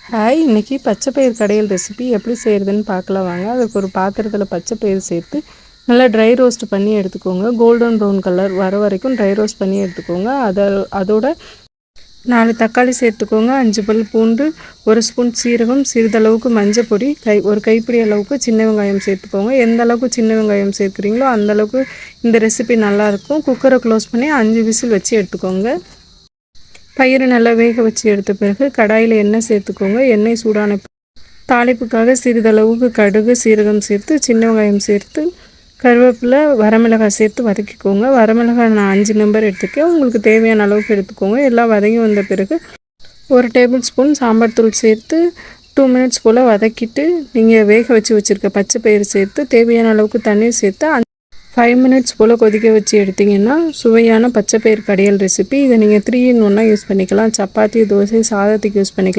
Hi, இன்றைக்கி பச்சைப்பயிறு கடையல் recipe எப்படி செய்கிறதுன்னு பார்க்கலாம் வாங்க. அதுக்கு ஒரு பாத்திரத்தில் பச்சைப்பயிறு சேர்த்து நல்லா ட்ரை ரோஸ்ட் பண்ணி எடுத்துக்கோங்க. கோல்டன் ப்ரௌன் கலர் வர வரைக்கும் ட்ரை ரோஸ்ட் பண்ணி எடுத்துக்கோங்க. அதோட 4 தக்காளி சேர்த்துக்கோங்க, 5 பல் பூண்டு, 1 ஸ்பூன் சீரகம், சிறிதளவுக்கு மஞ்சள் பொடி, ஒரு கைப்பிடி அளவுக்கு சின்ன வெங்காயம் சேர்த்துக்கோங்க. எந்த அளவுக்கு சின்ன வெங்காயம் சேர்க்குறீங்களோ அந்தளவுக்கு இந்த ரெசிபி நல்லாயிருக்கும். குக்கரை க்ளோஸ் பண்ணி 5 விசில் வச்சு எடுத்துக்கோங்க. பயிறு நல்லா வேக வச்சு எடுத்த பிறகு கடாயில் எண்ணெய் சேர்த்துக்கோங்க. எண்ணெய் சூடான தாளிப்புக்காக சிறிதளவுக்கு கடுகு, சீரகம் சேர்த்து சின்ன வெங்காயம் சேர்த்து கருவேப்பிலை, வரமிளகாய் சேர்த்து வதக்கிக்கோங்க. வரமிளகாய் நான் 5 நம்பர் எடுத்துக்கேன், உங்களுக்கு தேவையான அளவுக்கு எடுத்துக்கோங்க. எல்லாம் வதங்கி வந்த பிறகு 1 டேபிள் ஸ்பூன் சாம்பார் தூள் சேர்த்து 2 மினிட்ஸ் போல் வதக்கிட்டு நீங்கள் வேக வச்சு வச்சுருக்க பச்சை பயிறு சேர்த்து தேவையான அளவுக்கு தண்ணீர் சேர்த்து 5 மினிட்ஸ் போல் கொதிக்க வச்சு எடுத்திங்கன்னா சுவையான பச்சைப்பயிறு கடையல் ரெசிபி. இதை நீங்கள் 3 in 1 யூஸ் பண்ணிக்கலாம். சப்பாத்தி, தோசை, சாதத்துக்கு யூஸ் பண்ணிக்கலாம்.